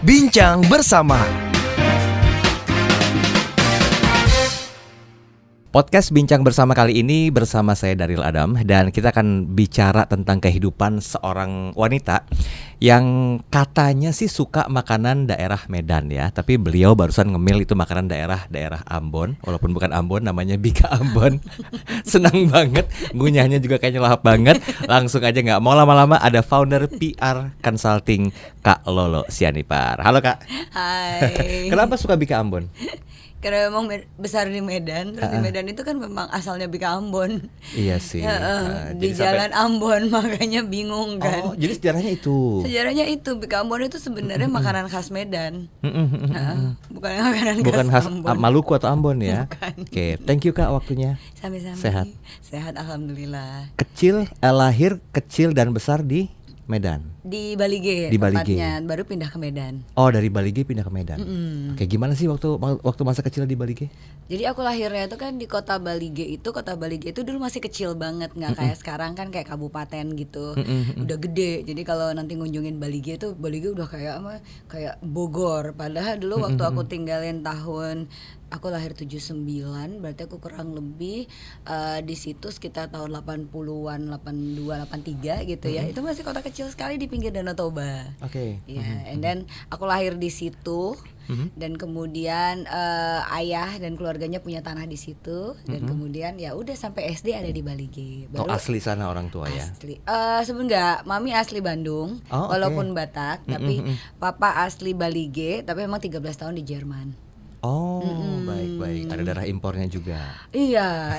Bincang bersama. Podcast Bincang Bersama kali ini bersama saya Daryl Adam, dan kita akan bicara tentang kehidupan seorang wanita yang katanya sih suka makanan daerah Medan ya, tapi beliau barusan ngemil itu makanan daerah Ambon, walaupun bukan Ambon, namanya Bika Ambon. Senang banget, ngunyahnya juga kayaknya lahap banget. Langsung aja, nggak mau lama-lama, ada founder PR Consulting Kak Lolo Sianipar. Halo Kak. Hai. Kenapa suka Bika Ambon? Karena memang besar di Medan, terus di Medan itu kan memang asalnya Bika Ambon. Iya sih. Di jalan Ambon, makanya bingung kan. Oh, jadi sejarahnya itu. Sejarahnya itu Bika Ambon itu sebenarnya makanan khas Medan. Bukan Bukan khas Ambon. Maluku atau Ambon ya. Bukan. Oke, thank you Kak waktunya. Sama-sama. Sehat alhamdulillah. Lahir kecil dan besar di Medan. Di Bali G Di Bali G. tempatnya, baru pindah ke Medan. Oh, dari Bali G pindah ke Medan. Oke, gimana sih waktu masa kecil di Bali G? Jadi aku lahirnya itu kan di kota Bali G itu. Kota Bali G itu dulu masih kecil banget, nggak kayak sekarang kan kayak kabupaten gitu. Udah gede. Jadi kalau nanti ngunjungin Bali G itu, Bali G udah kayak Bogor. Padahal dulu waktu aku tinggalin aku lahir 79, berarti aku kurang lebih di situ sekitar tahun 80-an, 82, 83 gitu ya. Itu masih kota kecil sekali di pinggir Danau Toba. Oke. Ya, and then aku lahir di situ. Dan kemudian ayah dan keluarganya punya tanah di situ, dan kemudian ya udah sampai SD ada di Bali G. Oh, asli sana orang tua ya? Asli. Sebenarnya mami asli Bandung, walaupun Batak, tapi papa asli Bali G, tapi memang 13 tahun di Jerman. Oh, baik. Ada darah impornya juga. Iya,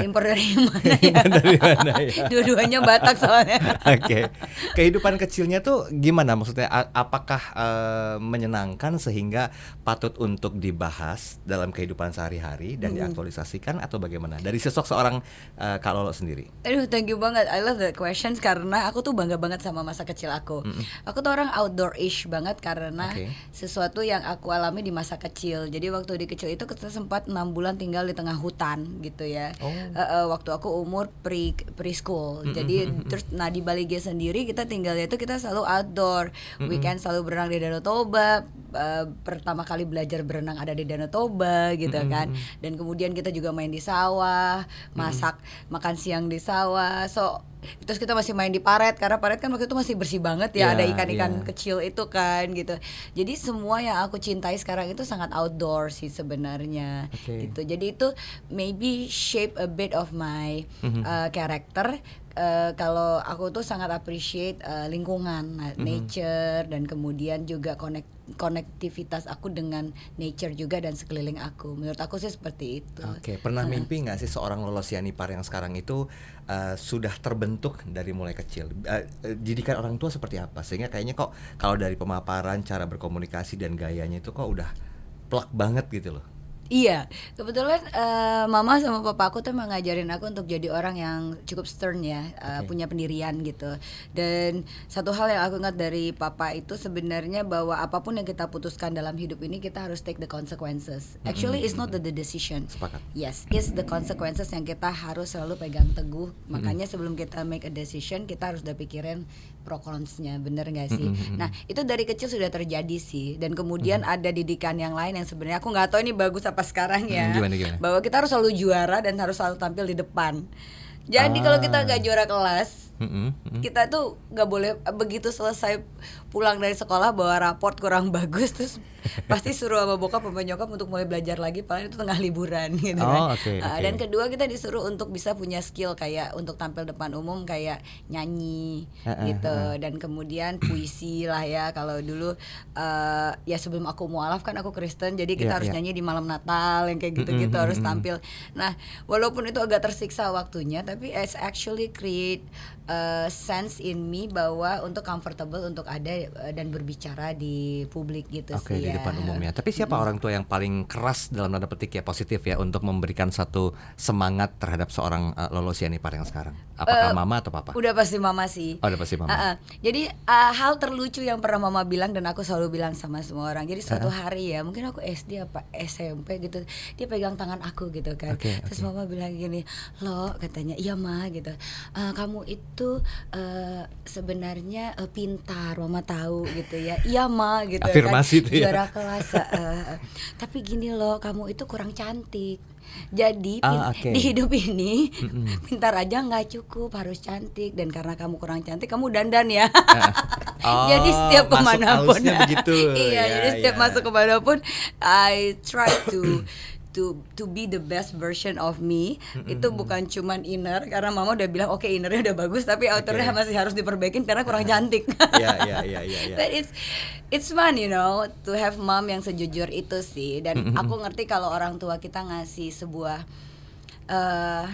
impor dari mana ya? Dari mana ya? Dua-duanya Batak soalnya. Oke. Kehidupan kecilnya tuh gimana? Maksudnya apakah menyenangkan sehingga patut untuk dibahas dalam kehidupan sehari-hari dan diaktualisasikan, atau bagaimana? Dari sosok seorang Kak Lolo sendiri. Aduh, thank you banget. I love that questions karena aku tuh bangga banget sama masa kecil aku. Aku tuh orang outdoor-ish banget karena sesuatu yang aku alami di masa kecil. Jadi waktu di kecil itu kita sempat 6 bulan tinggal di tengah hutan gitu ya. Waktu aku umur preschool. Jadi terus di Bali G sendiri kita tinggalnya itu kita selalu outdoor. Weekend selalu berenang di Danau Toba. Pertama kali belajar berenang ada di Danau Toba gitu kan. Dan kemudian kita juga main di sawah, makan siang di sawah. So terus kita masih main di paret, karena paret kan waktu itu masih bersih banget ya, ada ikan-ikan kecil itu kan gitu. Jadi semua yang aku cintai sekarang itu sangat outdoor sih sebenarnya gitu. Jadi itu maybe shape a bit of my character. Kalau aku tuh sangat appreciate lingkungan, nature, dan kemudian juga konektivitas aku dengan nature juga dan sekeliling aku. Menurut aku sih seperti itu. Oke, pernah mimpi nggak sih seorang Lolo Sianipar yang sekarang itu sudah terbentuk dari mulai kecil? Didikan orang tua seperti apa? Sehingga kayaknya kok kalau dari pemaparan, cara berkomunikasi dan gayanya itu kok udah plek banget gitu loh. Iya, kebetulan mama sama papa aku tuh ngajarin aku untuk jadi orang yang cukup stern ya, punya pendirian gitu. Dan satu hal yang aku ingat dari papa itu sebenarnya bahwa apapun yang kita putuskan dalam hidup ini kita harus take the consequences. Actually it's not the decision. Sepakat. Yes, it's the consequences yang kita harus selalu pegang teguh. Makanya sebelum kita make a decision kita harus udah pikirin pro cons-nya, bener nggak sih? Nah itu dari kecil sudah terjadi sih. Dan kemudian ada didikan yang lain yang sebenarnya aku nggak tahu ini bagus apa sekarang ya. Gimana? Bahwa kita harus selalu juara dan harus selalu tampil di depan. Jadi kalau kita nggak juara kelas, kita tuh nggak boleh begitu selesai pulang dari sekolah bawa raport kurang bagus, terus pasti suruh sama bokap sama nyokap untuk mulai belajar lagi, padahal itu tengah liburan gitu kan. Dan kedua kita disuruh untuk bisa punya skill kayak untuk tampil depan umum kayak nyanyi gitu, dan kemudian puisi lah ya. Kalau dulu ya sebelum aku mualaf kan aku Kristen, jadi kita harus nyanyi di malam Natal yang kayak gitu-gitu, harus tampil. Nah walaupun itu agak tersiksa waktunya, tapi it's actually create sense in me bahwa untuk comfortable untuk ada dan berbicara di publik gitu sih di ya. depan umumnya. Tapi siapa orang tua yang paling keras dalam tanda petik ya, positif ya, untuk memberikan satu semangat terhadap seorang Lolo Sianipar yang sekarang? Apakah mama atau papa? Udah pasti mama sih. Oh, udah pasti mama. Jadi hal terlucu yang pernah mama bilang dan aku selalu bilang sama semua orang. Jadi suatu hari ya, mungkin aku SD apa SMP gitu, dia pegang tangan aku gitu kan. Terus mama bilang gini, "Lo," katanya, "iya ma," gitu. "Kamu itu itu sebenarnya pintar, mama tahu gitu ya. Iya ma gitu Afirmasi kan, itu ya. juara kelas. Tapi gini loh, kamu itu kurang cantik. Jadi di hidup ini pintar aja nggak cukup, harus cantik. Dan karena kamu kurang cantik, kamu dandan ya. Jadi setiap kemanapun, iya, jadi setiap masuk kemanapun, I try to be the best version of me. Itu bukan cuman inner, karena mama udah bilang oke, innernya udah bagus, tapi outernya masih harus diperbaikin karena kurang cantik. Iya. But it's fun, you know, to have mom yang sejujur itu sih. Dan aku ngerti kalau orang tua kita ngasih sebuah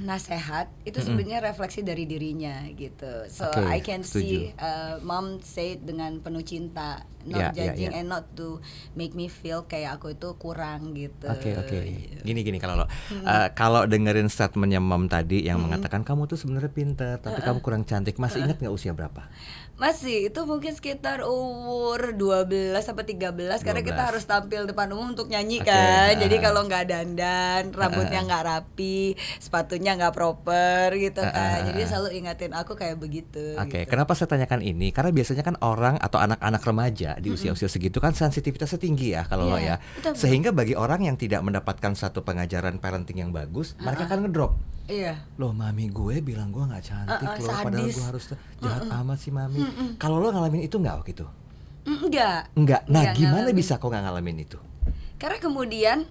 nasehat itu sebenarnya refleksi dari dirinya gitu. So I can see mom say it dengan penuh cinta, not judging and not to make me feel kayak aku itu kurang gitu. Oke. Gini kalau dengerin statementnya mom tadi yang mengatakan kamu tuh sebenarnya pinter tapi kamu kurang cantik, masih ingat nggak usia berapa? Masih, itu mungkin sekitar umur 12 sampai 13 karena kita harus tampil depan umum untuk nyanyi kan. Jadi kalau nggak dandan, rambutnya nggak rapi, sepatunya nggak proper gitu kan. Jadi selalu ingatin aku kayak begitu. Oke, gitu. Kenapa saya tanyakan ini? Karena biasanya kan orang atau anak-anak remaja di usia-usia segitu kan sensitivitasnya tinggi ya kalau lo ya. Betul. Sehingga bagi orang yang tidak mendapatkan satu pengajaran parenting yang bagus, mereka kan ngedrop. Iya. Loh mami gue bilang gue nggak cantik loh, sadis. padahal gue harus jahat amat sih mami. Kalau lo ngalamin itu nggak waktu itu? Enggak. Nah gimana bisa kok nggak ngalamin itu? Karena kemudian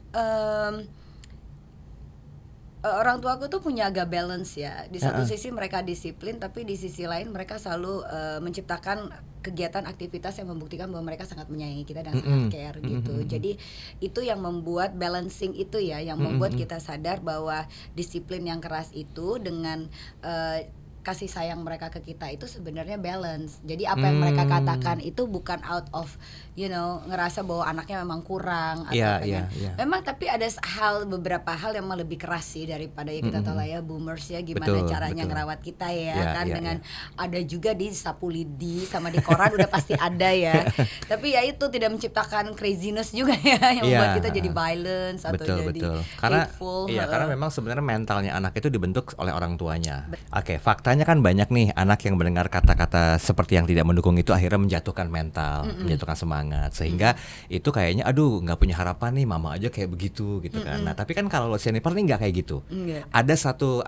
orang tua aku tuh punya agak balance ya. Di satu sisi mereka disiplin, tapi di sisi lain mereka selalu menciptakan kegiatan aktivitas yang membuktikan bahwa mereka sangat menyayangi kita dan sangat care gitu. Jadi itu yang membuat balancing itu ya, yang membuat kita sadar bahwa disiplin yang keras itu dengan kasih sayang mereka ke kita itu sebenarnya balance. Jadi apa yang mereka katakan itu bukan out of ngerasa bahwa anaknya memang kurang atau memang, tapi ada beberapa hal yang lebih keras sih daripada kita tahu lah ya boomers ya, gimana caranya ngerawat kita ya dengan ada juga di sapu lidi sama di koran udah pasti ada ya. Tapi ya itu tidak menciptakan craziness juga ya yang membuat kita jadi violence atau jadi hateful. Karena memang sebenarnya mentalnya anak itu dibentuk oleh orang tuanya. Oke, faktanya kan banyak nih anak yang mendengar kata-kata seperti yang tidak mendukung itu akhirnya menjatuhkan mental, menjatuhkan semangat, sehingga itu kayaknya aduh nggak punya harapan nih, mama aja kayak begitu gitu kan. Nah tapi kan kalau Jennifer nih nggak kayak gitu. Ada satu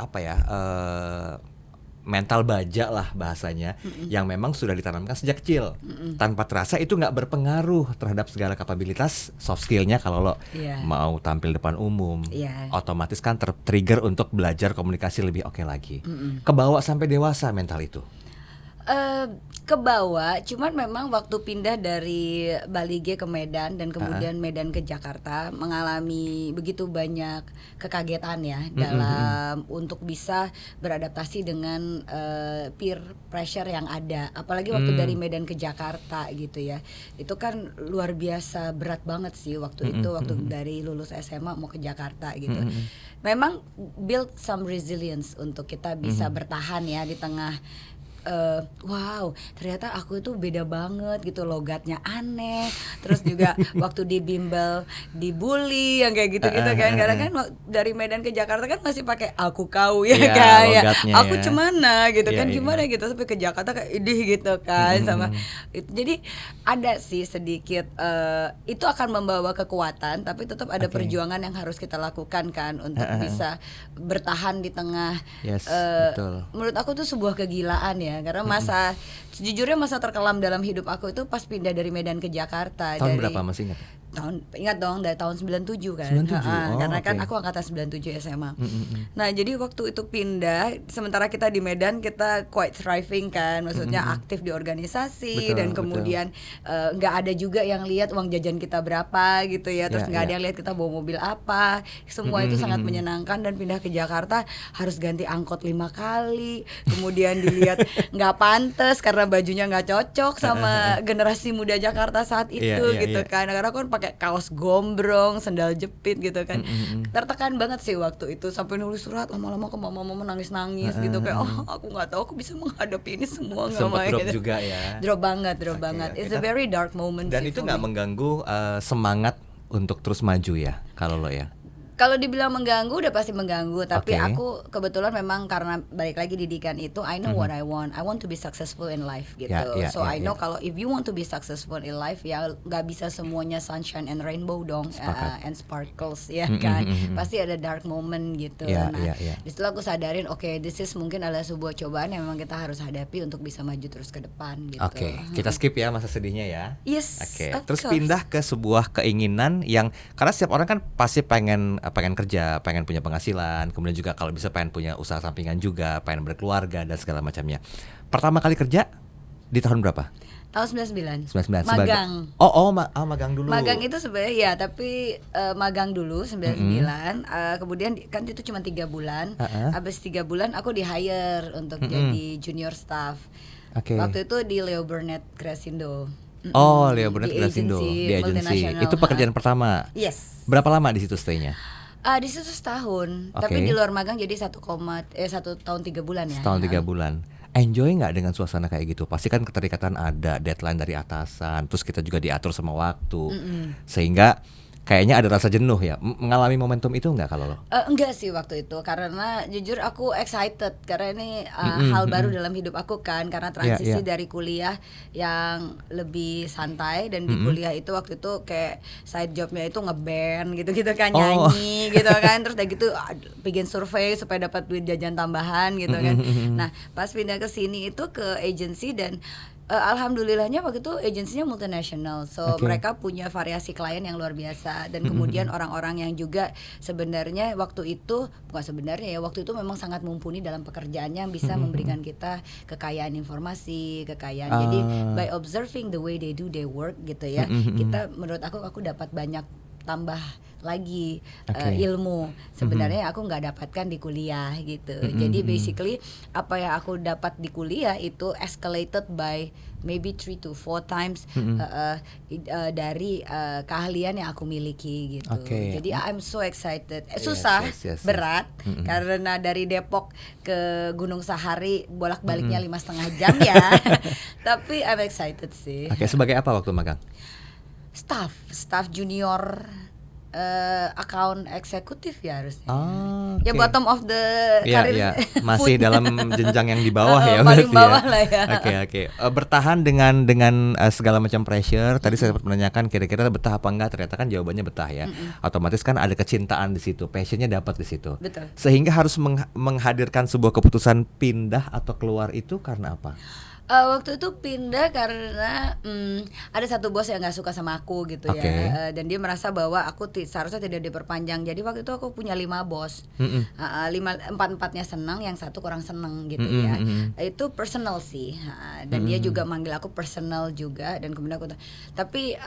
mental baja lah bahasanya yang memang sudah ditanamkan sejak kecil, tanpa terasa itu nggak berpengaruh terhadap segala kapabilitas soft skillnya. Kalau lo mau tampil depan umum, otomatis kan trigger untuk belajar komunikasi lebih oke lagi. Kebawa sampai dewasa mental itu. Kebawa, cuman memang waktu pindah dari Bali G ke Medan dan kemudian Medan ke Jakarta mengalami begitu banyak kekagetan ya dalam untuk bisa beradaptasi dengan peer pressure yang ada, apalagi waktu dari Medan ke Jakarta gitu ya. Itu kan luar biasa berat banget sih waktu itu, waktu dari lulus SMA mau ke Jakarta gitu. Memang build some resilience untuk kita bisa bertahan ya di tengah wow, ternyata aku itu beda banget gitu, logatnya aneh. Terus juga waktu di bimbel dibully yang kayak gitu-gitu kan. Karena kan dari Medan ke Jakarta kan masih pakai aku kau ya kan ya. Aku cemana gitu kan, gimana gitu, sampai ke Jakarta kayak idih gitu kan sama itu. Jadi ada sih sedikit itu akan membawa kekuatan, tapi tetap ada perjuangan yang harus kita lakukan kan untuk bisa bertahan di tengah. Betul. Menurut aku tuh sebuah kegilaan ya. Karena sejujurnya masa terkelam dalam hidup aku itu pas pindah dari Medan ke Jakarta. Tahun berapa masih ingat? Ingat dong, dari tahun 97 kan. 97? Karena kan aku angkatan 97 SMA. Nah jadi waktu itu pindah, sementara kita di Medan kita quite thriving kan. Maksudnya aktif di organisasi, dan kemudian gak ada juga yang lihat uang jajan kita berapa gitu ya. Terus gak ada yang lihat kita bawa mobil apa. Semua itu sangat menyenangkan. Dan pindah ke Jakarta harus ganti angkot 5 kali. Kemudian dilihat gak pantas karena bajunya gak cocok sama generasi muda Jakarta saat itu gitu kan. Karena aku kan pakai kaos gombrong, sendal jepit gitu kan. Tertekan banget sih waktu itu, sampai nulis surat lama-lama ke mama nangis-nangis gitu kayak aku nggak tahu aku bisa menghadapi ini semua nggak main. Drop gitu. juga ya. Drop banget. It's a very dark moment. Dan sih itu nggak mengganggu semangat untuk terus maju ya kalau lo ya. Kalau dibilang mengganggu udah pasti mengganggu, tapi Oke. aku kebetulan memang karena balik lagi didikan itu, I know what I want. I want to be successful in life gitu. So I know kalau if you want to be successful in life ya nggak bisa semuanya sunshine and rainbow dong, and sparkles ya kan. Pasti ada dark moment gitu. Di situ aku sadarin, oke, this is mungkin adalah sebuah cobaan yang memang kita harus hadapi untuk bisa maju terus ke depan gitu. Oke, kita skip ya masa sedihnya ya. Yes. Oke, terus pindah ke sebuah keinginan yang karena setiap orang kan pasti pengen kerja, pengen punya penghasilan, kemudian juga kalau bisa pengen punya usaha sampingan juga, pengen berkeluarga dan segala macamnya. Pertama kali kerja di tahun berapa? Tahun 99. 99 Magang. Magang dulu. Magang itu sebenarnya ya, tapi magang dulu 99. Kemudian kan itu cuma 3 bulan. Habis 3 bulan aku di hire untuk jadi junior staff. Waktu itu di Leo Burnett Crescendo. Leo Burnett Crescendo di agensi. Itu pekerjaan pertama. Yes. Berapa lama di situ stay-nya? Di situ setahun. Tapi di luar magang jadi 1 tahun 3 bulan ya. Setahun 3 bulan. Enjoy nggak dengan suasana kayak gitu? Pasti kan keterikatan ada deadline dari atasan, terus kita juga diatur sama waktu, sehingga kayaknya ada rasa jenuh ya. Mengalami momentum itu nggak kalau lo? Enggak sih waktu itu, karena jujur aku excited karena ini hal baru dalam hidup aku kan, karena transisi dari kuliah yang lebih santai dan di kuliah itu waktu itu kayak side jobnya itu ngeband gitu-gitu kan, nyanyi gitu kan, terus udah gitu bikin survei supaya dapat duit jajan tambahan gitu kan. Nah pas pindah ke sini itu ke agency dan alhamdulillahnya waktu itu agensinya multinational, so mereka punya variasi klien yang luar biasa dan kemudian orang-orang yang juga sebenarnya waktu itu memang sangat mumpuni dalam pekerjaannya, bisa memberikan kita kekayaan informasi, jadi by observing the way they do their work gitu ya, kita menurut aku dapat banyak tambah lagi ilmu sebenarnya aku nggak dapatkan di kuliah gitu. Jadi basically apa yang aku dapat di kuliah itu escalated by maybe 3 to 4 times dari keahlian yang aku miliki gitu. Jadi I'm so excited. Susah, berat karena dari Depok ke Gunung Sahari bolak-baliknya 5,5 jam ya. Tapi I'm excited sih. Sebagai apa waktu magang? Staff junior, account eksekutif ya harusnya. Ya bottom of the karir. Masih dalam jenjang yang di bawah ya. Paling bawah lah ya. Bertahan dengan segala macam pressure. Tadi saya sempat menanyakan kira-kira betah apa enggak. Ternyata kan jawabannya betah ya. Otomatis kan ada kecintaan di situ, passionnya dapat di situ. Betul. Sehingga harus menghadirkan sebuah keputusan pindah atau keluar itu karena apa? Waktu itu pindah karena ada satu bos yang nggak suka sama aku gitu ya, dan dia merasa bahwa aku seharusnya tidak diperpanjang. Jadi waktu itu aku punya 5 bos, 4-4-nya senang, yang satu kurang senang gitu ya. Itu personal sih, dan dia juga manggil aku personal juga, dan kemudian aku tapi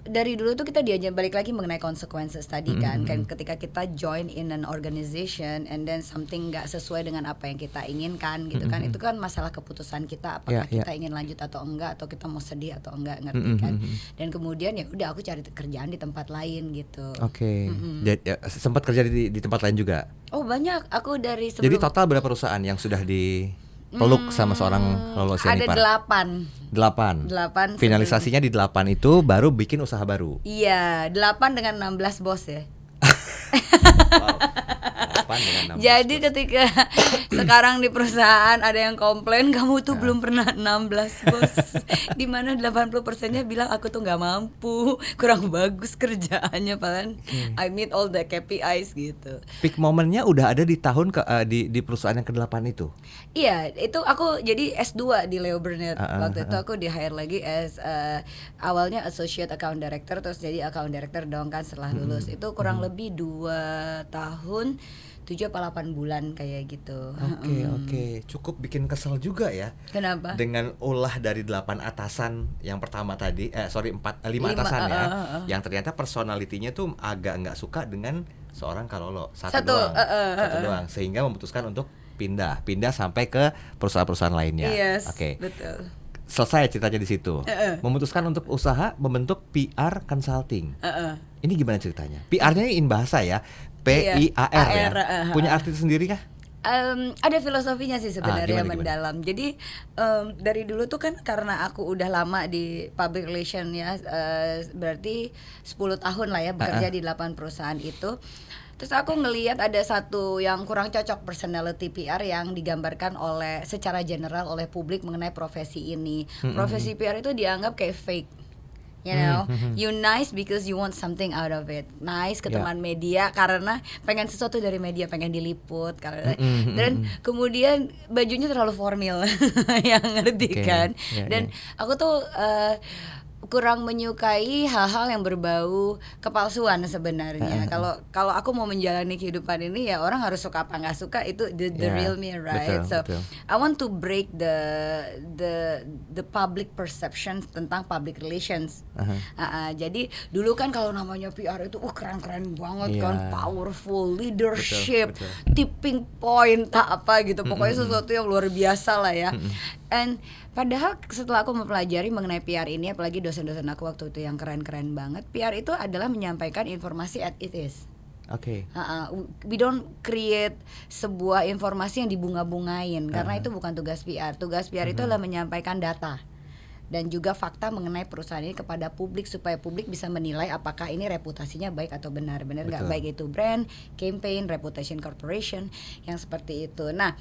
dari dulu tuh kita diajar balik lagi mengenai consequences tadi kan ketika kita join in an organization and then something nggak sesuai dengan apa yang kita inginkan gitu kan, itu kan masalah keputusan kita, apakah kita ingin lanjut atau enggak, atau kita mau sedih atau enggak, ngerti kan. Dan kemudian ya udah aku cari kerjaan di tempat lain gitu. Sempat kerja di tempat lain juga? Oh banyak, aku dari sebelum. Jadi total berapa perusahaan yang sudah peluk sama seorang Lolo Sianipar? Ada 8. Finalisasinya di 8 itu baru bikin usaha baru. Iya, 8 dengan 16 bos ya. Wow. Jadi ketika sekarang di perusahaan ada yang komplain kamu tuh belum pernah 16 bos, dimana 80%-nya bilang aku tuh nggak mampu, kurang bagus kerjaannya, padahal I meet all the KPIs gitu. Peak momennya udah ada di tahun di perusahaan yang ke-8 itu. Iya, itu aku jadi S2 di Leo Burnett. Waktu itu aku di hire lagi as awalnya associate account director, terus jadi account director dong kan setelah lulus. Itu kurang lebih 2 tahun 7-8 bulan kayak gitu. Oke. Cukup bikin kesel juga ya. Kenapa? Dengan ulah dari 8 atasan yang pertama tadi, 5 atasan ya, yang ternyata personalitinya tuh agak nggak suka dengan seorang Kalolo satu doang, sehingga memutuskan untuk pindah sampai ke perusahaan-perusahaan lainnya. Yes, betul. Selesai ceritanya di situ. Memutuskan untuk usaha membentuk PR Consulting. Ini gimana ceritanya? PR-nya in bahasa ya, PIAR ya. Punya arti sendiri kah? Ada filosofinya sih sebenarnya Gimana? mendalam. Jadi dari dulu tuh kan karena aku udah lama di public relation ya, berarti 10 tahun lah ya bekerja di 8 perusahaan itu. Terus aku ngelihat ada satu yang kurang cocok personality PR yang digambarkan oleh secara general oleh publik mengenai profesi ini. Profesi PR itu dianggap kayak fake. You know, you nice because you want something out of it. Nice ke teman media karena pengen sesuatu dari media, pengen diliput karena dan kemudian bajunya terlalu formal, yang ngerti kan. Dan aku tuh kurang menyukai hal-hal yang berbau kepalsuan sebenarnya. Kalau aku mau menjalani kehidupan ini ya orang harus suka apa nggak suka itu the real me, right? Betul. I want to break the public perception tentang public relations. Jadi dulu kan kalau namanya PR itu keren-keren banget kan, powerful, leadership, tipping point apa gitu. Pokoknya sesuatu yang luar biasa lah ya. And padahal setelah aku mempelajari mengenai PR ini, apalagi dosen-dosen aku waktu itu yang keren-keren banget, PR itu adalah menyampaikan informasi as it is. We don't create sebuah informasi yang dibunga-bungain karena itu bukan tugas PR. Tugas PR itu adalah menyampaikan data dan juga fakta mengenai perusahaan ini kepada publik supaya publik bisa menilai apakah ini reputasinya baik atau benar nggak, baik itu brand, campaign, reputation corporation yang seperti itu. Nah,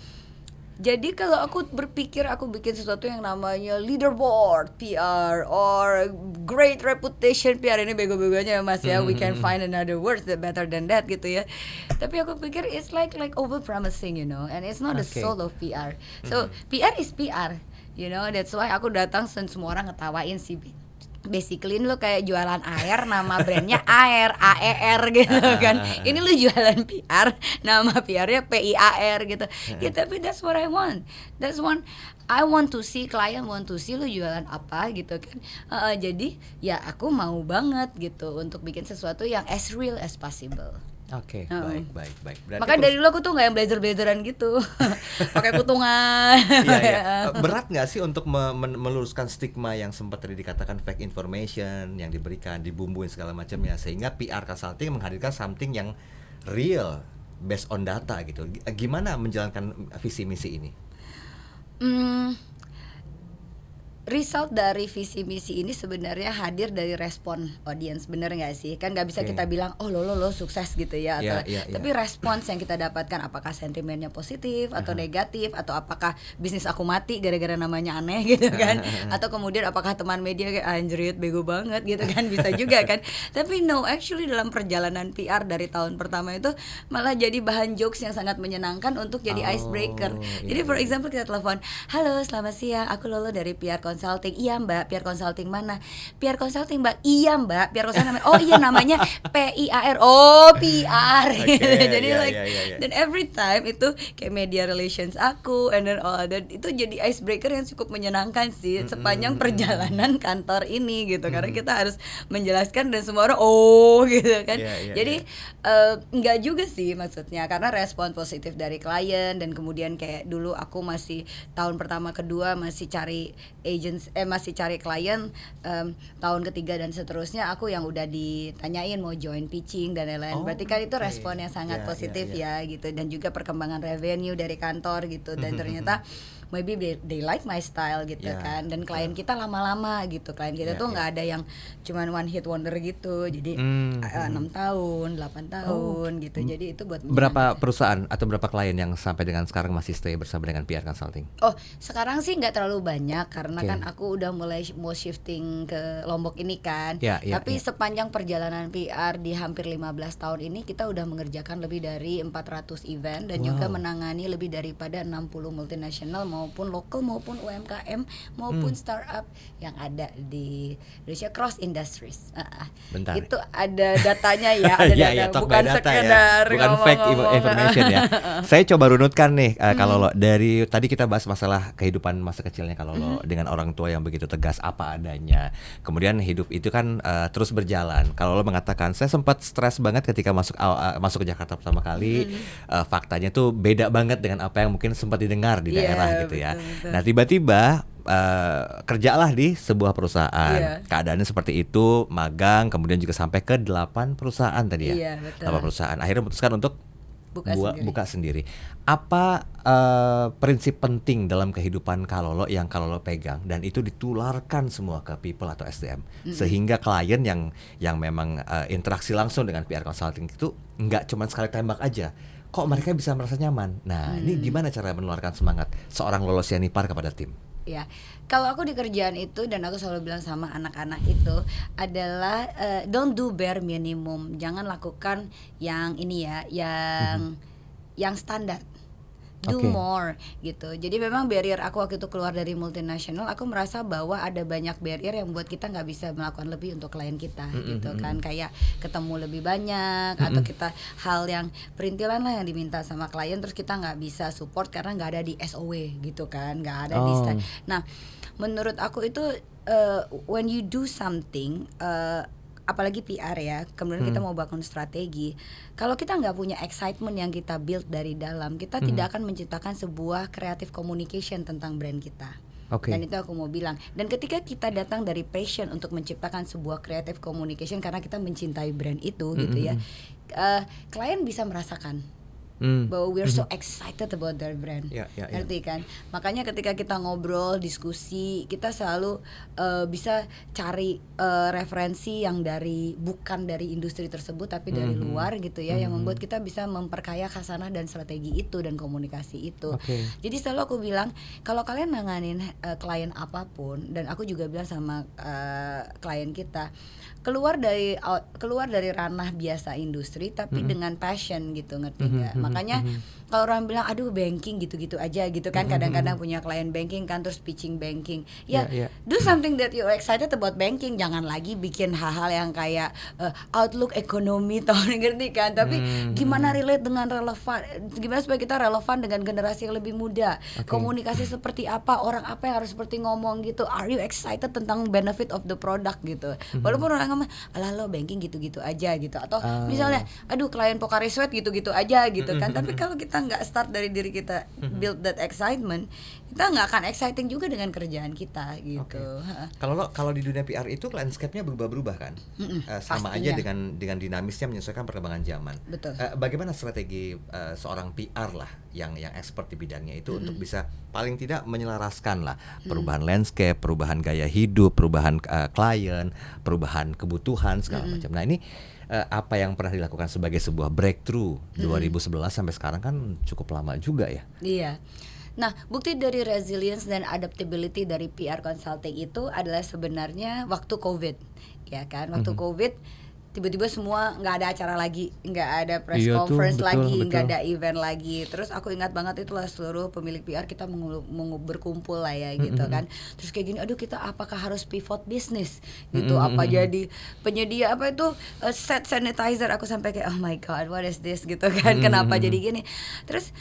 jadi kalau aku berpikir aku bikin sesuatu yang namanya leaderboard PR or great reputation PR, ini bego-begonya ya Mas ya, we can find another words that better than that gitu ya. Tapi aku pikir it's like over promising, you know, and it's not the soul of PR. So PR is PR, you know, that's why aku datang dan semua orang ngetawain sih. Basically lo kayak jualan air, nama brandnya air, AER gitu kan. Ini lo jualan PR, nama PR-nya PIAR gitu. Ya tapi that's what I want. That's one I want to see, client want to see lo jualan apa gitu kan. Jadi ya aku mau banget gitu untuk bikin sesuatu yang as real as possible. Baik. Berarti makanya dari dulu aku tuh nggak yang blazer-blazeran gitu, pakai kutungan. Berat nggak sih untuk meluruskan stigma yang sempat tadi dikatakan fake information yang diberikan, dibumbuin segala macamnya, sehingga PR consulting menghadirkan something yang real based on data gitu. Gimana menjalankan visi misi ini? Result dari visi misi ini sebenarnya hadir dari respon audience, bener nggak sih? Kan nggak bisa kita bilang lo sukses gitu ya, atau tapi respons yang kita dapatkan apakah sentimennya positif atau negatif, atau apakah bisnis aku mati gara-gara namanya aneh gitu kan, atau kemudian apakah teman media kayak anjrit bego banget gitu kan, bisa juga kan. Tapi no, actually dalam perjalanan PR dari tahun pertama itu malah jadi bahan jokes yang sangat menyenangkan untuk jadi icebreaker. Jadi for example kita telepon, halo selamat siang, aku Lolo dari PR Consulting. Iya Mbak, PR Consulting mana? PR Consulting Mbak. Iya Mbak, PR Consulting namanya. Oh iya namanya PIAR. Oh PR. Jadi dan every time itu kayak media relations aku and then all that, itu jadi icebreaker yang cukup menyenangkan sih sepanjang perjalanan kantor ini gitu. Karena kita harus menjelaskan dan semua orang gitu kan. Jadi enggak juga sih maksudnya, karena respon positif dari klien, dan kemudian kayak dulu aku masih tahun pertama kedua masih cari masih cari klien, tahun ketiga dan seterusnya aku yang udah ditanyain mau join pitching dan lain-lain. Berarti kan itu respon yang sangat positif ya gitu, dan juga perkembangan revenue dari kantor gitu, dan ternyata maybe they like my style gitu kan, dan klien kita lama-lama gitu, klien kita tuh nggak ada yang cuman one hit wonder gitu, jadi 6 tahun, 8 tahun gitu, jadi itu buat berapa perusahaan atau berapa klien yang sampai dengan sekarang masih stay bersama dengan PR Consulting? Sekarang sih nggak terlalu banyak karena kan aku udah mulai mau shifting ke Lombok ini kan, tapi sepanjang perjalanan PR di hampir 15 tahun ini kita udah mengerjakan lebih dari 400 event dan juga menangani lebih daripada 60 multinasional maupun lokal maupun UMKM maupun startup yang ada di Indonesia, cross industries. Bentar. Itu ada datanya ya, ada data, bukan data sekedar bukan fake information ya. Saya coba runutkan nih, kalau lo dari tadi kita bahas masalah kehidupan masa kecilnya kalau lo dengan orang tua yang begitu tegas apa adanya. Kemudian hidup itu kan terus berjalan. Kalau lo mengatakan saya sempat stres banget ketika masuk ke Jakarta pertama kali, faktanya tuh beda banget dengan apa yang mungkin sempat didengar di daerah gitu ya. Betul. Nah tiba-tiba kerjalah di sebuah perusahaan, keadaannya seperti itu, magang, kemudian juga sampai ke 8 perusahaan tadi ya. 8 perusahaan. Akhirnya memutuskan untuk buka sendiri. Apa prinsip penting dalam kehidupan Kalolo yang Kalolo pegang dan itu ditularkan semua ke people atau SDM sehingga klien yang memang interaksi langsung dengan PR consulting itu nggak cuma sekali tembak aja, kok mereka bisa merasa nyaman. Nah, ini gimana cara menularkan semangat seorang Lolo Sianipar kepada tim? Ya, kalau aku di kerjaan itu dan aku selalu bilang sama anak-anak itu adalah don't do bare minimum, jangan lakukan yang ini ya, yang standar. Do more gitu. Jadi memang barrier aku waktu itu keluar dari multinasional, aku merasa bahwa ada banyak barrier yang buat kita nggak bisa melakukan lebih untuk klien kita gitu kan, kayak ketemu lebih banyak atau kita hal yang perintilan lah yang diminta sama klien terus kita nggak bisa support karena nggak ada di SOW gitu kan, nggak ada di Nah, menurut aku itu when you do something apalagi PR ya, kemudian kita mau bangun strategi. Kalau kita nggak punya excitement yang kita build dari dalam, kita tidak akan menciptakan sebuah creative communication tentang brand kita. Dan itu aku mau bilang. Dan ketika kita datang dari passion untuk menciptakan sebuah creative communication karena kita mencintai brand itu gitu ya, klien bisa merasakan bahwa we're so excited about their brand, ngerti kan? Makanya ketika kita ngobrol, diskusi, kita selalu bisa cari referensi yang bukan dari industri tersebut tapi dari luar gitu ya, yang membuat kita bisa memperkaya khasanah dan strategi itu dan komunikasi itu. Jadi selalu aku bilang kalau kalian nanganin klien apapun, dan aku juga bilang sama klien kita, keluar dari ranah biasa industri tapi dengan passion gitu, ngerti nggak? Makanya kalau orang bilang aduh banking gitu-gitu aja gitu kan, kadang-kadang punya klien banking kan terus pitching banking do something that you're excited about banking, jangan lagi bikin hal-hal yang kayak outlook ekonomi toh, ngerti kan, tapi gimana relate dengan relevan, gimana supaya kita relevan dengan generasi yang lebih muda, komunikasi seperti apa, orang apa yang harus seperti ngomong gitu, are you excited tentang benefit of the product gitu, walaupun orang ngomong alah lo banking gitu-gitu aja gitu, atau misalnya aduh klien Pocari Sweat gitu-gitu aja gitu kan, tapi kalau kita nggak start dari diri kita build that excitement, kita nggak akan exciting juga dengan kerjaan kita gitu. Kalau di dunia PR itu landscape-nya berubah-berubah kan, sama pastinya. aja dengan dinamisnya menyesuaikan perkembangan zaman. Betul. Bagaimana strategi seorang PR lah yang expert di bidangnya itu untuk bisa paling tidak menyelaraskan lah perubahan landscape, perubahan gaya hidup, perubahan klien, perubahan kebutuhan segala macam. Nah ini apa yang pernah dilakukan sebagai sebuah breakthrough 2011 sampai sekarang kan cukup lama juga ya. Iya. Nah, bukti dari resilience dan adaptability dari PR consulting itu adalah sebenarnya waktu COVID, ya kan? Waktu COVID tiba-tiba semua nggak ada acara lagi, nggak ada press conference lagi, nggak ada event lagi. Terus aku ingat banget itulah seluruh pemilik PR kita berkumpul lah ya gitu kan. Terus kayak gini, aduh kita apakah harus pivot bisnis gitu? Apa jadi penyedia apa itu set sanitizer? Aku sampai kayak oh my god, what is this gitu kan? Kenapa jadi gini? Terus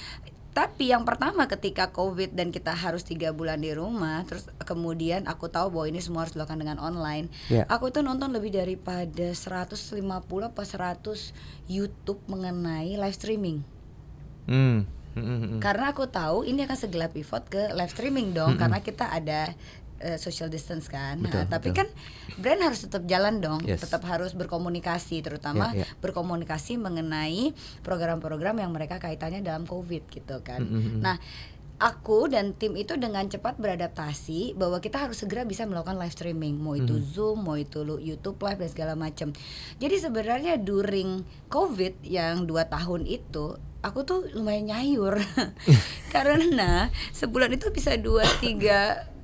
tapi yang pertama ketika COVID dan kita harus 3 bulan di rumah, terus kemudian aku tahu bahwa ini semua harus dilakukan dengan online. Aku tuh nonton lebih daripada 150 apa 100 YouTube mengenai live streaming. Karena aku tahu ini akan segera pivot ke live streaming dong, karena kita ada social distance kan. Tapi kan brand harus tetap jalan dong, tetap harus berkomunikasi, terutama berkomunikasi mengenai program-program yang mereka kaitannya dalam COVID gitu kan. Nah, aku dan tim itu dengan cepat beradaptasi bahwa kita harus segera bisa melakukan live streaming, mau itu Zoom, mau itu YouTube Live dan segala macam. Jadi sebenarnya during COVID yang 2 tahun itu aku tuh lumayan nyayur karena sebulan itu bisa 2-3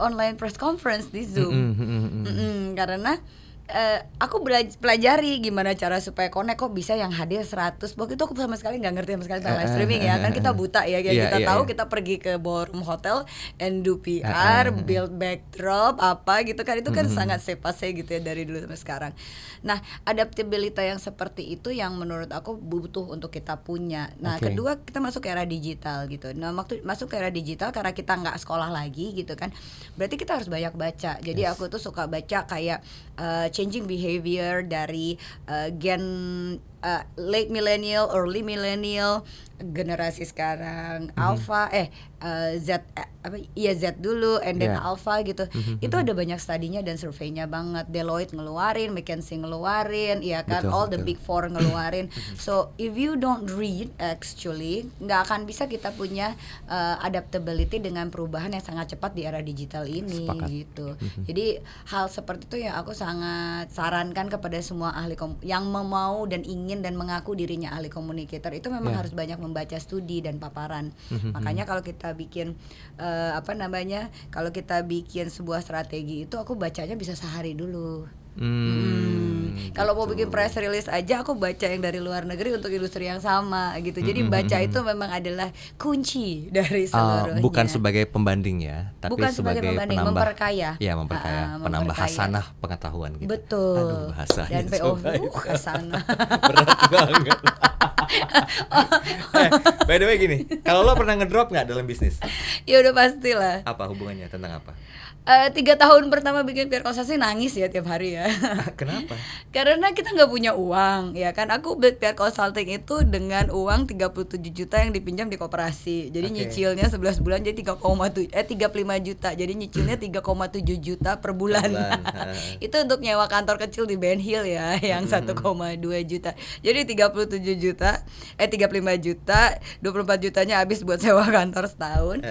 online press conference di Zoom. Karena aku pelajari gimana cara supaya connect, kok bisa yang hadir 100. Waktu itu aku sama sekali nggak ngerti sama sekali tentang live streaming ya, kan kita buta ya, kita tahu kita pergi ke ballroom hotel and do PR, build backdrop apa gitu kan, itu kan sangat sepase gitu ya dari dulu sampai sekarang. Nah, adaptability yang seperti itu yang menurut aku butuh untuk kita punya. Nah, kedua kita masuk ke era digital gitu. Nah, masuk ke era digital karena kita nggak sekolah lagi gitu kan, berarti kita harus banyak baca. Jadi aku tuh suka baca kayak changing behavior dari Gen late millennial, early millennial, generasi sekarang alpha Z Z dulu and then alpha gitu. Itu ada banyak studinya dan surveinya banget. Deloitte ngeluarin, McKinsey ngeluarin, ya kan, all the big four ngeluarin. So if you don't read actually nggak akan bisa kita punya adaptability dengan perubahan yang sangat cepat di era digital ini. Sepakat. Gitu. Jadi hal seperti itu ya aku sangat sarankan kepada semua ahli yang mau dan ingin dan mengaku dirinya ahli communicator itu memang harus banyak membaca studi dan paparan. Makanya kalau kita bikin kalau kita bikin sebuah strategi itu aku bacanya bisa sehari dulu. Kalau mau bikin press release aja aku baca yang dari luar negeri untuk industri yang sama gitu. Jadi baca itu memang adalah kunci dari seluruhnya. Bukan sebagai pembanding ya, tapi bukan sebagai pembanding, penambah, memperkaya. Ya, memperkaya, penambah hasanah pengetahuan gitu. Betul. Aduh, bahasanya dan POV hasanah. Berat banget. By the way gini, kalau lo pernah ngedrop nggak dalam bisnis? Ya udah pastilah. Apa hubungannya, tentang apa? 3 tahun pertama bikin PR konsultasi nangis ya tiap hari ya. Kenapa? Karena kita nggak punya uang ya kan. Aku PR consulting itu dengan uang 37 juta yang dipinjam di koperasi. Jadi nyicilnya 11 bulan jadi 35 juta. Jadi nyicilnya 3,7 juta per bulan. Itu untuk nyewa kantor kecil di Ben Hill ya yang 1,2 juta. Jadi 37 juta 35 juta, 24 jutanya habis buat sewa kantor setahun.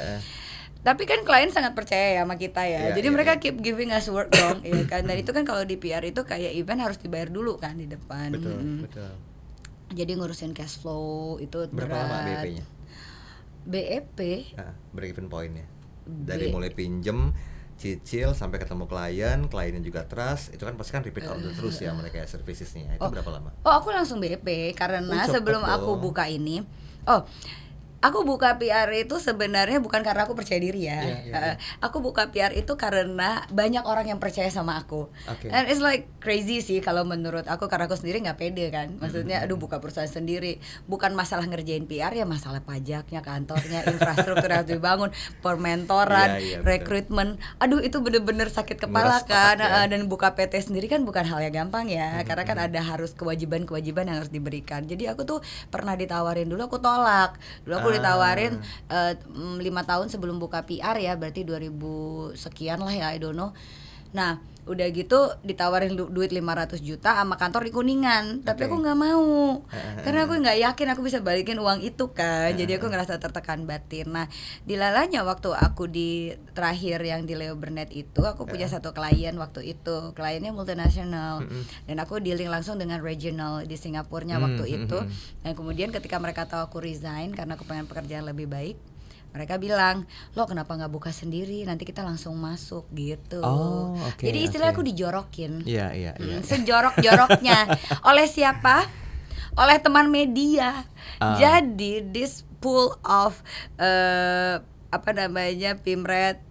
Tapi kan klien sangat percaya ya sama kita ya. Jadi mereka keep giving us work dong, ya kan. Dan itu kan kalau di PR itu kayak event harus dibayar dulu kan di depan. Betul. Jadi ngurusin cash flow itu berapa berat. lama BEP-nya? BEP? Break even point-nya. Dari mulai pinjem, cicil sampai ketemu kliennya juga trust, itu kan pasti kan repeat order terus ya mereka servicesnya. Itu berapa lama? Aku langsung BEP karena sebelum aku buka ini. Aku buka PR itu sebenarnya bukan karena aku percaya diri ya. Aku buka PR itu karena banyak orang yang percaya sama aku. And it's like crazy sih kalau menurut aku, karena aku sendiri nggak pede kan. Maksudnya aduh buka perusahaan sendiri, bukan masalah ngerjain PR ya, masalah pajaknya, kantornya, infrastruktur yang harus dibangun, permentoran, rekrutmen. Aduh itu bener-bener sakit kepala kan. Dan buka PT sendiri kan bukan hal yang gampang ya. Karena kan ada harus kewajiban-kewajiban yang harus diberikan. Jadi aku tuh pernah ditawarin dulu, aku tolak. Dulu aku ditawarin 5 tahun sebelum buka PR ya, berarti 2000 sekian lah ya, I don't know. Nah udah gitu ditawarin duit 500 juta sama kantor di Kuningan, tapi aku nggak mau karena aku nggak yakin aku bisa balikin uang itu kan. Jadi aku ngerasa tertekan batin. Nah dilalanya waktu aku di terakhir yang di Leo Burnett itu, aku punya satu klien waktu itu, kliennya multinasional, dan aku dealing langsung dengan regional di Singapurnya waktu itu. Dan kemudian ketika mereka tahu aku resign karena aku pengen pekerjaan lebih baik, mereka bilang, lo kenapa nggak buka sendiri, nanti kita langsung masuk gitu. Jadi istilah aku dijorokin. Sejorok-joroknya. Oleh siapa? Oleh teman media. Jadi this pool of Pimret,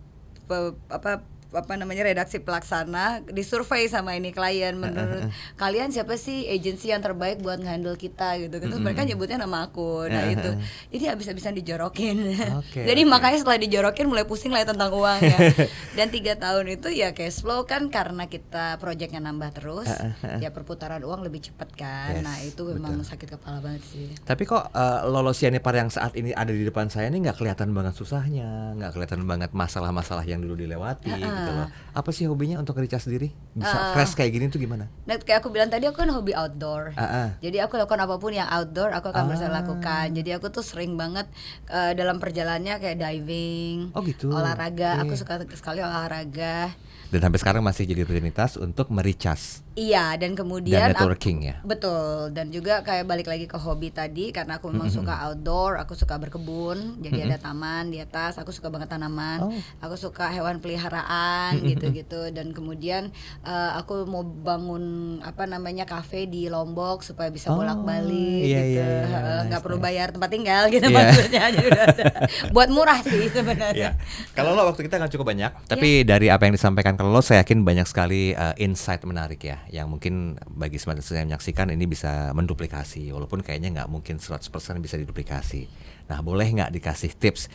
redaksi pelaksana disurvei sama ini klien, menurut kalian siapa sih agensi yang terbaik buat ngehandle kita gitu. Terus mereka nyebutnya nama aku. Nah itu jadi habis-habisan dijorokin. Jadi makanya setelah dijorokin mulai pusing lah tentang uang ya. Dan 3 tahun itu ya cash flow kan, karena kita proyeknya nambah terus, ya perputaran uang lebih cepat kan. Nah itu memang sakit kepala banget sih. Tapi kok lolos Sianipar yang saat ini ada di depan saya ini nggak kelihatan banget susahnya, nggak kelihatan banget masalah-masalah yang dulu dilewati gitu loh. Apa sih hobinya untuk Richa sendiri? Bisa fresh kayak gini tuh gimana? Nah, kayak aku bilang tadi, aku kan hobi outdoor. Jadi aku lakukan apapun yang outdoor aku akan bisa lakukan. Jadi aku tuh sering banget dalam perjalanannya kayak diving, olahraga. Aku suka sekali olahraga. Dan sampai sekarang masih jadi rutinitas untuk mericas. Iya, dan kemudian dan networking ya. Betul, dan juga kayak balik lagi ke hobi tadi, karena aku memang suka outdoor, aku suka berkebun. Jadi ada taman di atas, aku suka banget tanaman. Aku suka hewan peliharaan gitu-gitu. Dan kemudian aku mau bangun kafe di Lombok supaya bisa bolak-balik gitu. Nggak perlu bayar tempat tinggal gitu maksudnya. Jadi udah ada. Buat murah sih sebenarnya. Kalau lo waktu kita nggak cukup banyak, tapi dari apa yang disampaikan kalau lo, saya yakin banyak sekali insight menarik ya yang mungkin bagi smart listeners yang menyaksikan ini bisa menduplikasi, walaupun kayaknya nggak mungkin 100% bisa diduplikasi. Nah, boleh nggak dikasih tips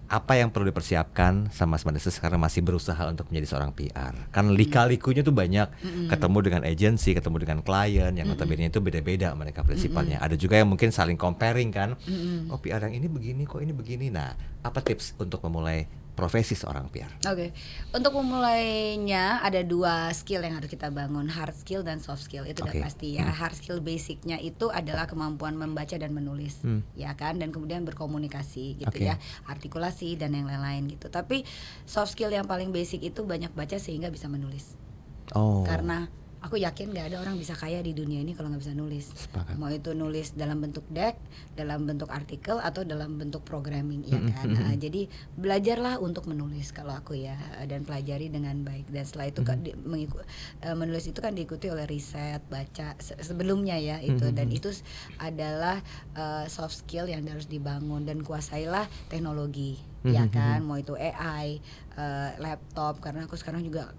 apa yang perlu dipersiapkan sama smart listeners karena masih berusaha untuk menjadi seorang PR? Kan lika-likunya tuh banyak, ketemu dengan agensi, ketemu dengan klien yang notabene itu beda-beda mereka prinsipalnya. Ada juga yang mungkin saling comparing kan, oh PR yang ini begini, kok ini begini. Nah, apa tips untuk memulai profesi seorang PR? Oke, untuk memulainya ada 2 skill yang harus kita bangun, hard skill dan soft skill. Itu udah pasti ya. Hard skill basicnya itu adalah kemampuan membaca dan menulis, ya kan, dan kemudian berkomunikasi gitu ya, artikulasi dan yang lain-lain gitu. Tapi soft skill yang paling basic itu banyak baca sehingga bisa menulis. Karena aku yakin gak ada orang bisa kaya di dunia ini kalau gak bisa nulis. Sepakat. Mau itu nulis dalam bentuk deck, dalam bentuk artikel, atau dalam bentuk programming, ya kan. Jadi belajarlah untuk menulis kalau aku ya, dan pelajari dengan baik. Dan setelah itu menulis itu kan diikuti oleh riset, baca sebelumnya ya itu. Dan itu adalah soft skill yang harus dibangun. Dan kuasailah teknologi, ya kan. Mau itu AI, laptop, karena aku sekarang juga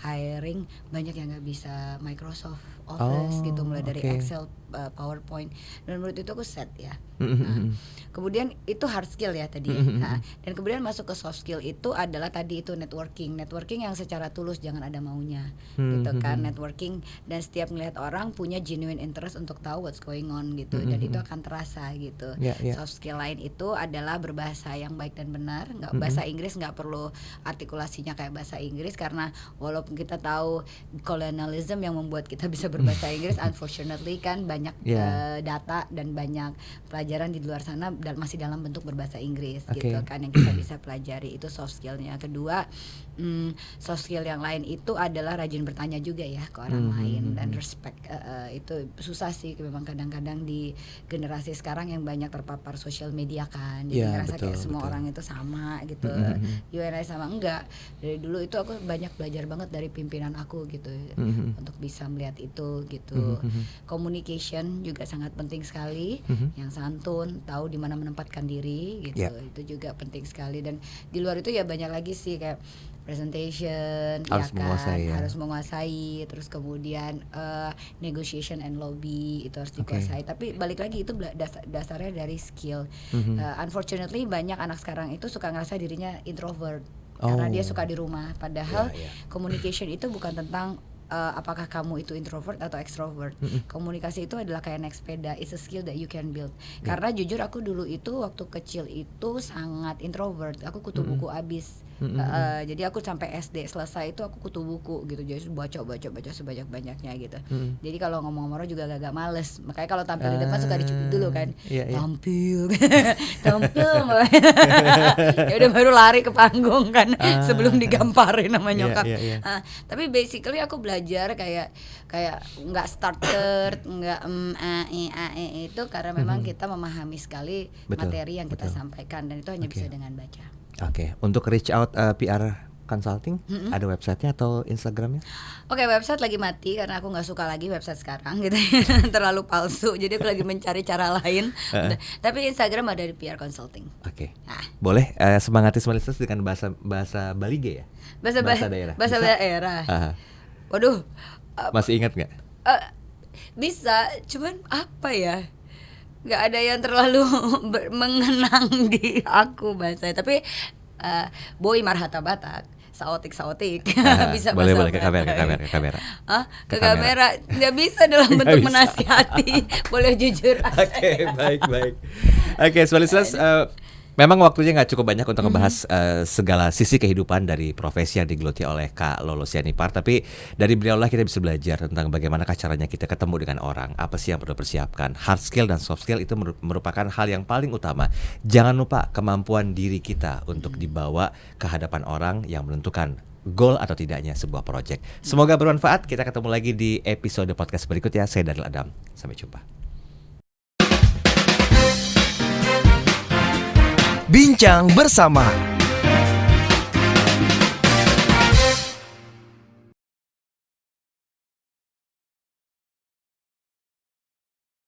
hiring banyak yang nggak bisa Microsoft Office gitu, mulai dari Excel, PowerPoint, dan menurut itu aku set ya. Nah, kemudian itu hard skill ya tadi. Nah, dan kemudian masuk ke soft skill itu adalah tadi itu networking yang secara tulus, jangan ada maunya gitu kan, networking, dan setiap melihat orang punya genuine interest untuk tahu what's going on gitu, dan itu akan terasa gitu. Soft skill lain itu adalah berbahasa yang baik dan benar, nggak bahasa Inggris nggak perlu artikulasinya kayak bahasa Inggris, karena walaupun kita tahu kolonialisme yang membuat kita bisa berbahasa Inggris, unfortunately kan banyak data dan banyak pelajaran di luar sana dan masih dalam bentuk berbahasa Inggris gitu kan, yang kita bisa pelajari. Itu soft skillnya. Kedua, soft skill yang lain itu adalah rajin bertanya juga ya ke orang lain, dan respect. Itu susah sih memang kadang-kadang di generasi sekarang yang banyak terpapar sosial media kan, jadi ngerasa kayak semua orang itu sama gitu. You and I sama, enggak. Dari dulu itu aku banyak belajar banget dari pimpinan aku gitu, untuk bisa melihat itu gitu. Communication juga sangat penting sekali, yang santun, tahu di mana menempatkan diri gitu. Itu juga penting sekali. Dan di luar itu ya banyak lagi sih, kayak presentation, harus menguasai, harus menguasai. Terus kemudian negotiation and lobby itu harus dikuasai. Tapi balik lagi itu dasarnya dari skill. Unfortunately banyak anak sekarang itu suka ngerasa dirinya introvert karena dia suka di rumah. Padahal communication itu bukan tentang apakah kamu itu introvert atau extrovert. Komunikasi itu adalah kayak naik sepeda, it's a skill that you can build. Karena jujur aku dulu itu waktu kecil itu sangat introvert. Aku kutu buku abis. Jadi aku sampai SD selesai itu aku kutu buku gitu. Jadi baca sebanyak-banyaknya gitu. Jadi kalau ngomong orang juga agak males. Makanya kalau tampil di depan suka dicubit dulu kan. Tampil. Ya udah baru lari ke panggung kan, sebelum digamparin sama nyokap. Tapi basically aku belajar kayak nggak starter, nggak itu karena memang kita memahami sekali materi yang kita sampaikan, dan itu hanya bisa dengan baca. Untuk reach out PR Consulting, ada websitenya atau Instagramnya? Website lagi mati karena aku nggak suka lagi website sekarang gitu. Terlalu palsu, jadi aku lagi mencari cara lain. Tapi Instagram ada di PR Consulting. Boleh semangati semalitas dengan bahasa Balige ya? Bahasa daerah. Bahasa daerah. Waduh, masih ingat nggak? Bisa, cuman apa ya? Nggak ada yang terlalu mengenang di aku bahasa. Tapi Boy Marhata Batak, saotik bisa boleh bahasa ke kamera. Ke kamera nggak bisa dalam bentuk menasihati. Boleh jujur. Baik. Semalitas, memang waktunya nggak cukup banyak untuk ngebahas segala sisi kehidupan dari profesi yang digeluti oleh Kak Lolo Sianipar. Tapi dari beliau lah kita bisa belajar tentang bagaimana caranya kita ketemu dengan orang, apa sih yang perlu persiapkan. Hard skill dan soft skill itu merupakan hal yang paling utama. Jangan lupa kemampuan diri kita untuk dibawa ke hadapan orang yang menentukan goal atau tidaknya sebuah proyek. Semoga bermanfaat. Kita ketemu lagi di episode podcast berikutnya. Saya Daryl Adam. Sampai jumpa. Bincang bersama